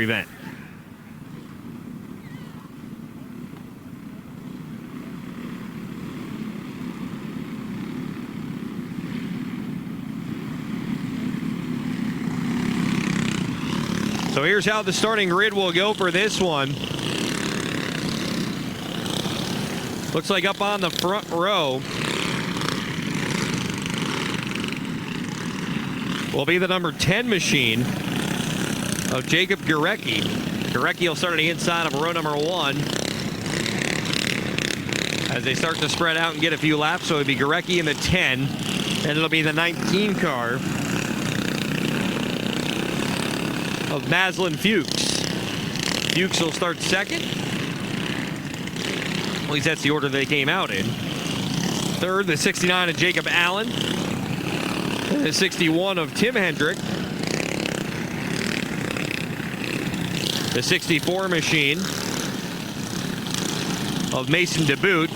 event. So here's how the starting grid will go for this one. Looks like up on the front row will be the number 10 machine of Jacob Gurecki. Gurecki will start on the inside of row number 1 as they start to spread out and get a few laps. So it'll be Gurecki in the 10, and it'll be the 19 car of Maslin Fuchs. Fuchs will start second. At least that's the order they came out in. Third, the 69 of Jacob Allen. And the 61 of Tim Hendrick. The 64 machine of Mason DeBoot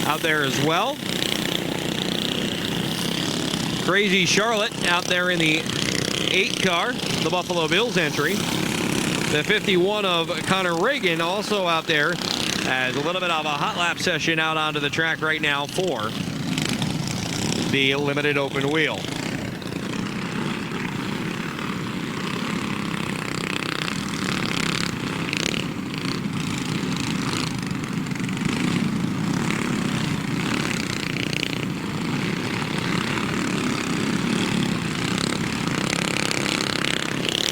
out there as well. Crazy Charlotte out there in the 8 car, the Buffalo Bills entry. The 51 of Connor Reagan also out there as a little bit of a hot lap session out onto the track right now for the limited open wheel.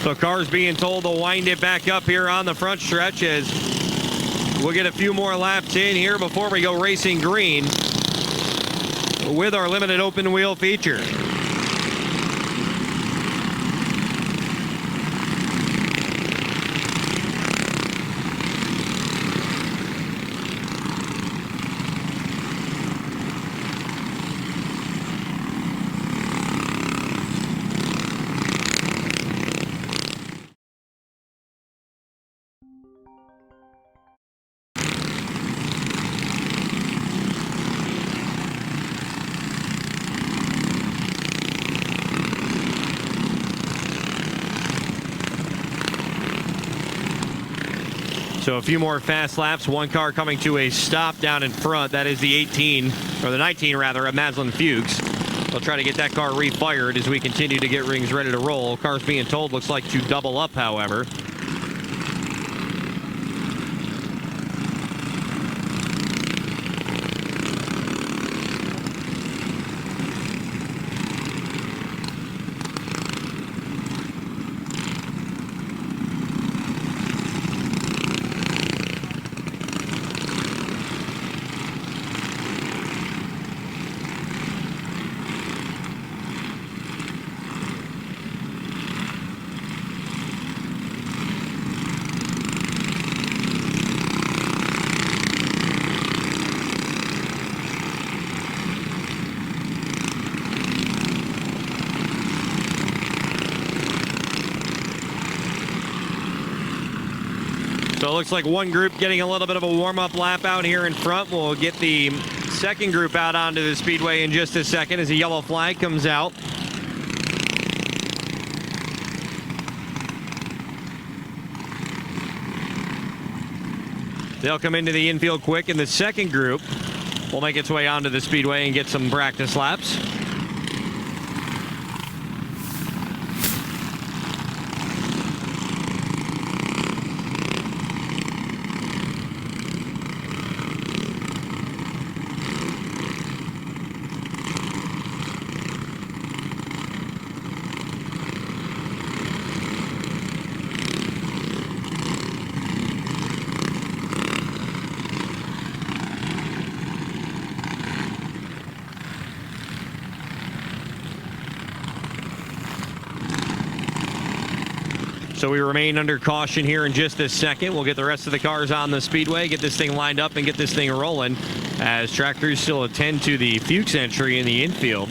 So cars being told to wind it back up here on the front stretch as we'll get a few more laps in here before we go racing green with our limited open wheel feature. So a few more fast laps. One car coming to a stop down in front. That is the 18, or the 19 rather, of Maslin Fuchs. They'll try to get that car refired as we continue to get rings ready to roll. Cars being told looks like to double up, however. So it looks like one group getting a little bit of a warm-up lap out here in front. We'll get the second group out onto the speedway in just a second as the yellow flag comes out. They'll come into the infield quick, and the second group will make its way onto the speedway and get some practice laps. So we remain under caution here in just a second. We'll get the rest of the cars on the speedway, get this thing lined up, and get this thing rolling as track crews still attend to the Fuchs entry in the infield.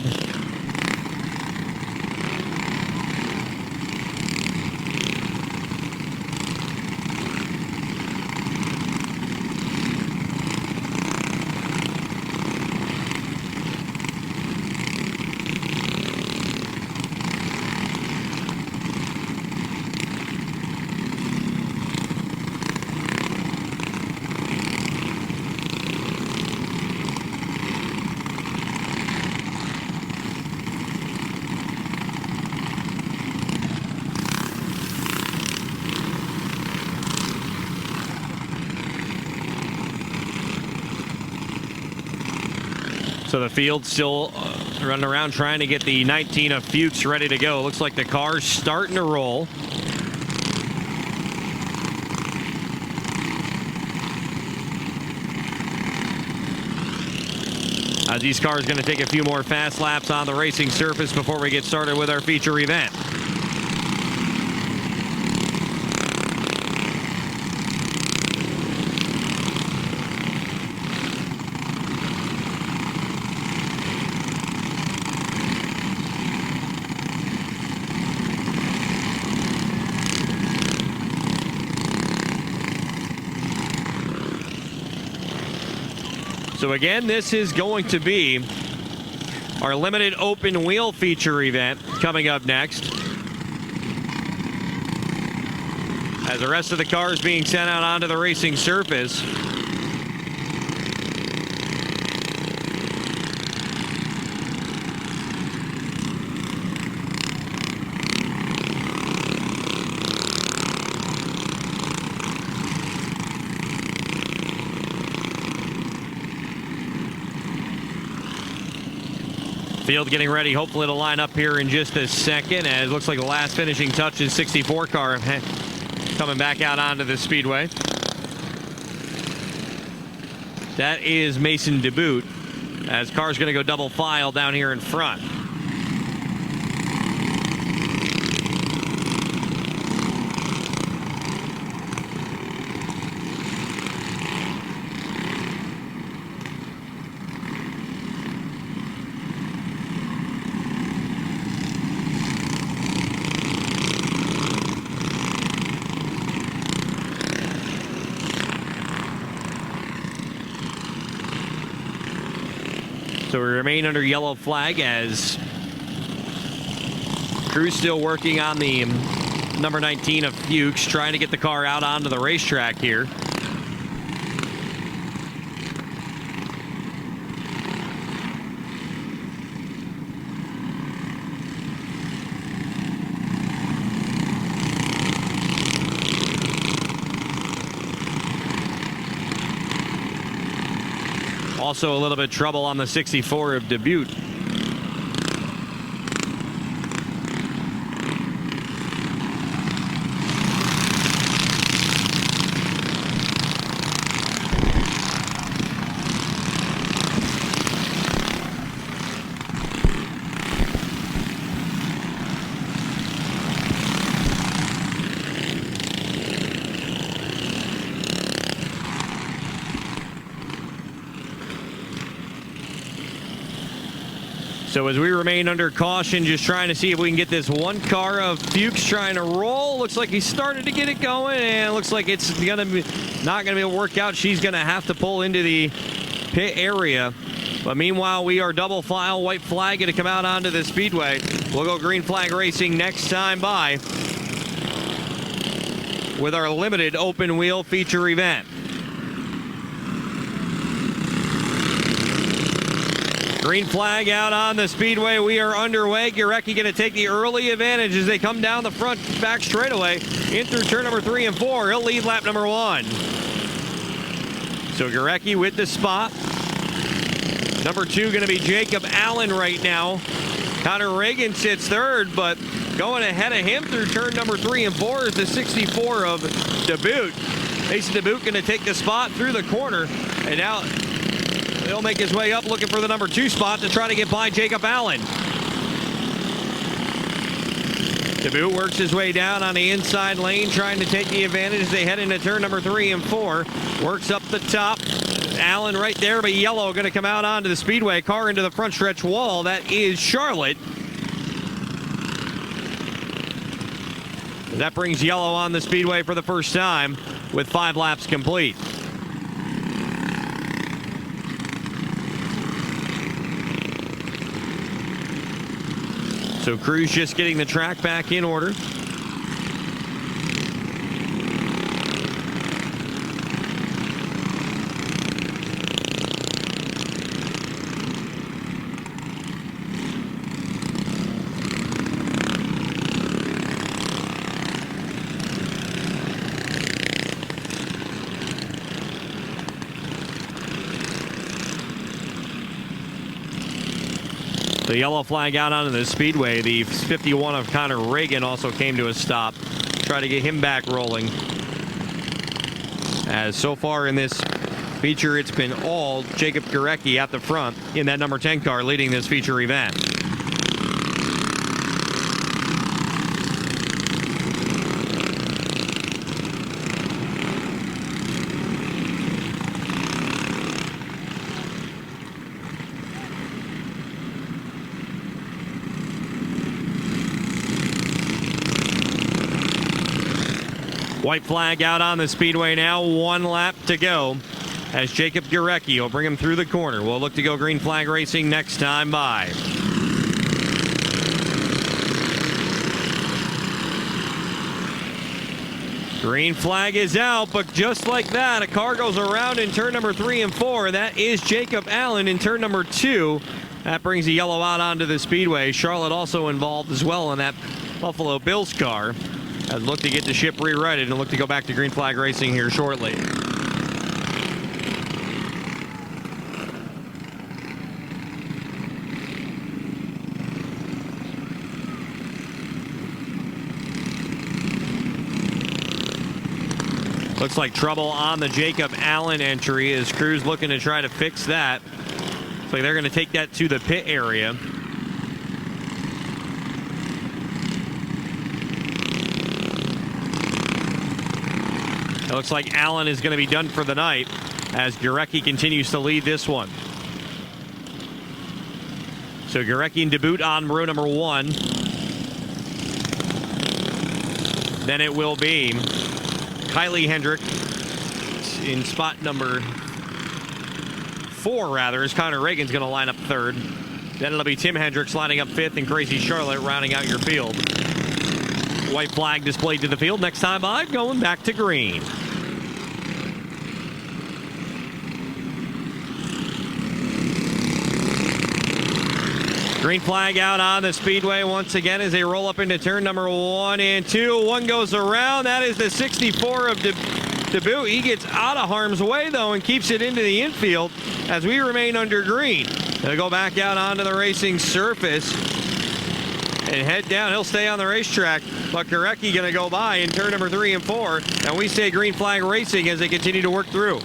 So the field still running around trying to get the 19 of Fuchs ready to go. Looks like the car's starting to roll. As these cars going to take a few more fast laps on the racing surface before we get started with our feature event. So again, this is going to be our limited open wheel feature event coming up next. As the rest of the cars being sent out onto the racing surface. Field getting ready, hopefully to line up here in just a second, as it looks like the last finishing touches 64 car coming back out onto the speedway. That is Mason DeBoot, as car's going to go double file down here in front. So we remain under yellow flag as crew's still working on the number 19 of Fuchs, trying to get the car out onto the racetrack here. Also a little bit of trouble on the 64 of Dubuque. So as we remain under caution, just trying to see if we can get this one car of Fuchs trying to roll. Looks like he started to get it going, and it looks like it's gonna be not gonna be able to work out. She's gonna have to pull into the pit area. But meanwhile, we are double file, white flag going to come out onto the speedway. We'll go green flag racing next time by with our limited open wheel feature event. Green flag out on the speedway. We are underway. Gurecki going to take the early advantage as they come down the front back straightaway in through turn number 3 and 4. He'll lead lap number 1. So Gurecki with the spot. Number 2 going to be Jacob Allen right now. Connor Reagan sits third, but going ahead of him through turn number 3 and 4 is the 64 of Dubuque. Mason Dubuque going to take the spot through the corner, and now he'll make his way up looking for the number 2 spot to try to get by Jacob Allen. Dubuque works his way down on the inside lane, trying to take the advantage as they head into turn number 3 and 4. Works up the top. Allen right there, but yellow going to come out onto the speedway. Car into the front stretch wall. That is Charlotte. That brings yellow on the speedway for the first time with 5 laps complete. So crew's just getting the track back in order. The yellow flag out onto the speedway. The 51 of Connor Reagan also came to a stop. Try to get him back rolling. As so far in this feature, it's been all Jacob Gurecki at the front in that number 10 car leading this feature event. White flag out on the speedway now. 1 lap to go as Jacob Gurecki will bring him through the corner. We'll look to go green flag racing next time by. Green flag is out, but just like that, a car goes around in turn number 3 and 4. That is Jacob Allen in turn number 2. That brings the yellow out onto the speedway. Charlotte also involved as well in that Buffalo Bills car. As look to get the ship rewrited and look to go back to green flag racing here shortly. Looks like trouble on the Jacob Allen entry as crews looking to try to fix that. Looks like they're going to take that to the pit area. It looks like Allen is going to be done for the night as Gurecki continues to lead this one. So Gurecki in debut on row number 1. Then it will be Kylie Hendrick in spot number 4, rather, as Connor Reagan's going to line up 3rd. Then it'll be Tim Hendricks lining up 5th and Crazy Charlotte rounding out your field. White flag displayed to the field. Next time by, going back to green. Green flag out on the speedway once again as they roll up into turn number 1 and 2. One goes around. That is the 64 of debut. He gets out of harm's way, though, and keeps it into the infield as we remain under green. They'll go back out onto the racing surface and head down. He'll stay on the racetrack, but Gurecki going to go by in turn number 3 and 4, and we stay green flag racing as they continue to work through.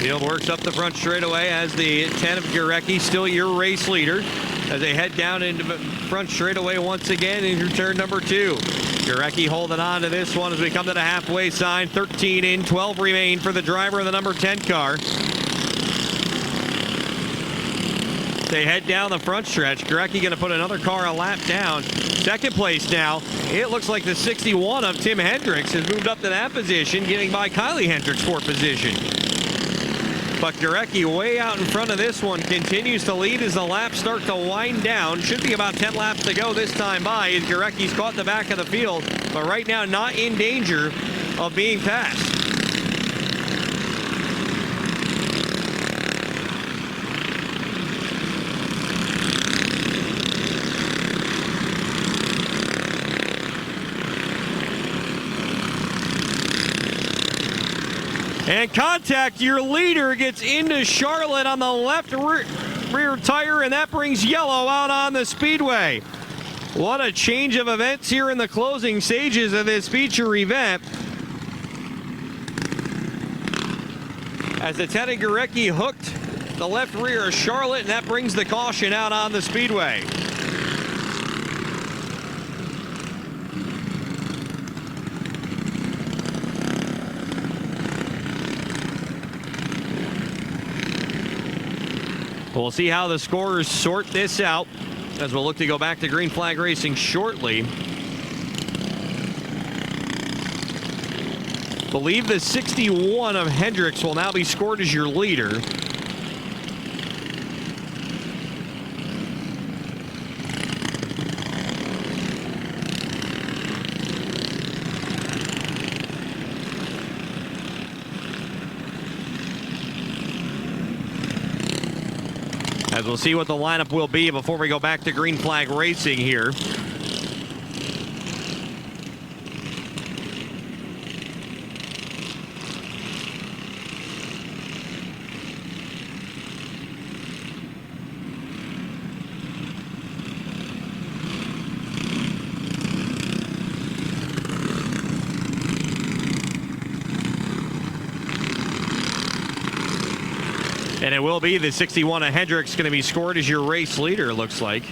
Field works up the front straightaway as the 10 of Gurecki, still your race leader, as they head down into the front straightaway once again into turn number 2. Gurecki holding on to this one as we come to the halfway sign. 13 in, 12 remain for the driver of the number 10 car. They head down the front stretch. Gurecki going to put another car a lap down. Second place now. It looks like the 61 of Tim Hendricks has moved up to that position, getting by Kylie Hendricks for position. But Gurecki way out in front of this one continues to lead as the laps start to wind down. Should be about 10 laps to go this time by as Gurecki's caught the back of the field, but right now not in danger of being passed. And contact, your leader gets into Charlotte on the left rear tire, and that brings yellow out on the speedway. What a change of events here in the closing stages of this feature event. As the Teddy Gurecki hooked the left rear of Charlotte, and that brings the caution out on the speedway. We'll see how the scorers sort this out as we'll look to go back to green flag racing shortly. Believe the 61 of Hendricks will now be scored as your leader. As we'll see what the lineup will be before we go back to green flag racing here. And it will be the 61 of Hendricks going to be scored as your race leader, it looks like.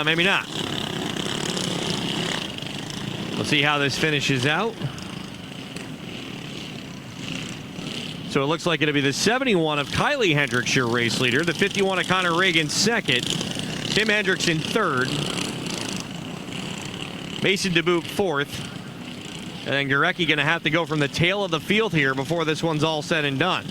Maybe not. We'll see how this finishes out. So it looks like it'll be the 71 of Kylie Hendricks, your race leader. The 51 of Connor Reagan, second. Tim Hendricks in third. Mason DeBoot, fourth. And then Gurecki going to have to go from the tail of the field here before this one's all said and done.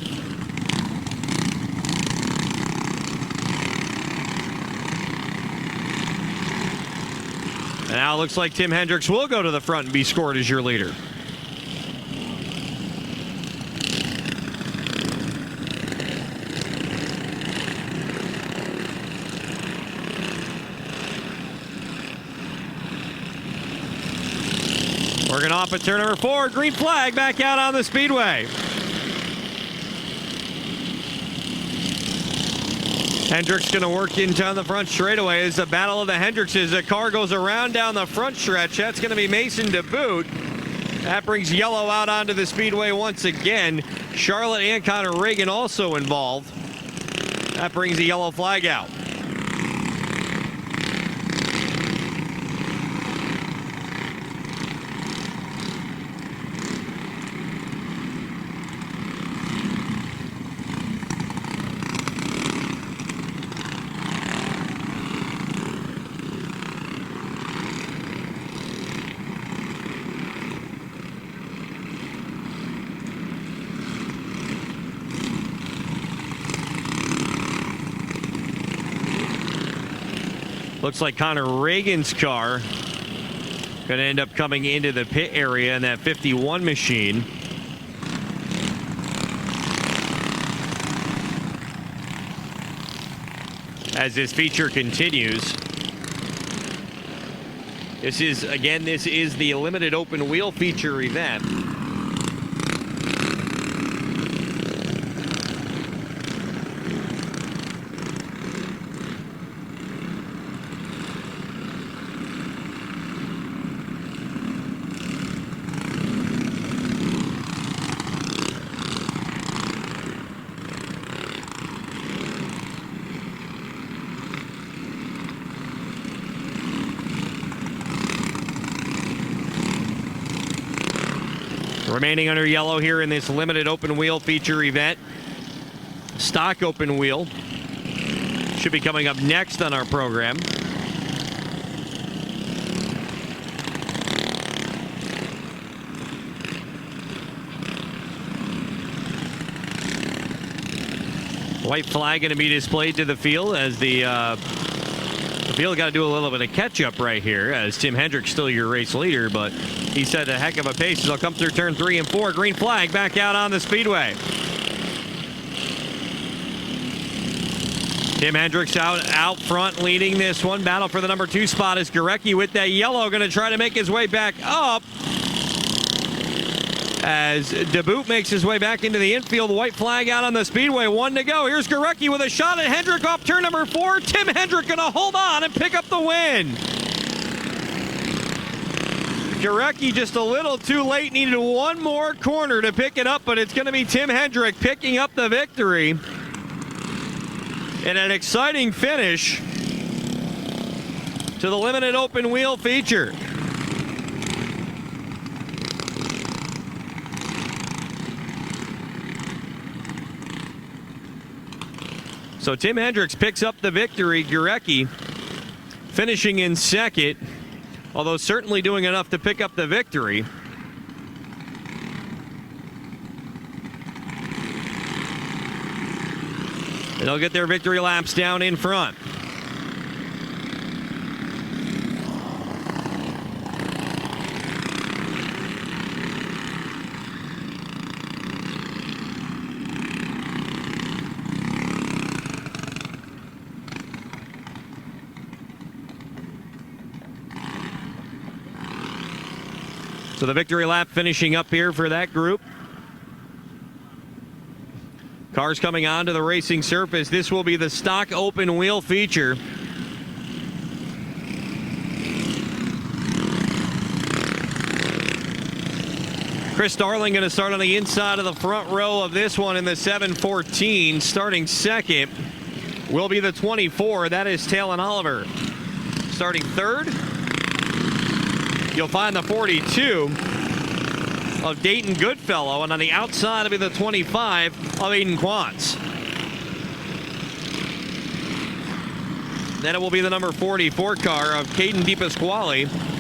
And now it looks like Tim Hendricks will go to the front and be scored as your leader. Working off at turn number 4. Green flag back out on the speedway. Hendricks going to work into on the front straightaway as the battle of the Hendrickses. The car goes around down the front stretch. That's going to be Mason DeBoot. That brings yellow out onto the speedway once again. Charlotte and Connor Reagan also involved. That brings the yellow flag out. Looks like Connor Reagan's car going to end up coming into the pit area in that 51 machine. As this feature continues. This is the limited open wheel feature event. Remaining under yellow here in this limited open wheel feature event. Stock open wheel should be coming up next on our program. White flag going to be displayed to the field as the field got to do a little bit of catch up right here as Tim Hendricks still your race leader, but he set a heck of a pace as he'll come through turn 3 and 4. Green flag back out on the speedway. Tim Hendricks out front leading this one. Battle for the number 2 spot is Gurecki with that yellow going to try to make his way back up. As DeBoot makes his way back into the infield. White flag out on the speedway. 1 to go. Here's Gurecki with a shot at Hendrick off turn number 4. Tim Hendrick going to hold on and pick up the win. Gurecki just a little too late. Needed one more corner to pick it up, but it's going to be Tim Hendrick picking up the victory. In an exciting finish to the limited open wheel feature. So Tim Hendricks picks up the victory. Gurecki finishing in second, although certainly doing enough to pick up the victory. And they'll get their victory laps down in front. So the victory lap finishing up here for that group. Cars coming onto the racing surface. This will be the stock open wheel feature. Chris Darling going to start on the inside of the front row of this one in the 714. Starting second will be the 24. That is Talon Oliver. Starting third, you'll find the 42 of Dayton Goodfellow. And on the outside will be the 25 of Aiden Quantz. Then it will be the number 44 car of Caden DePasquale.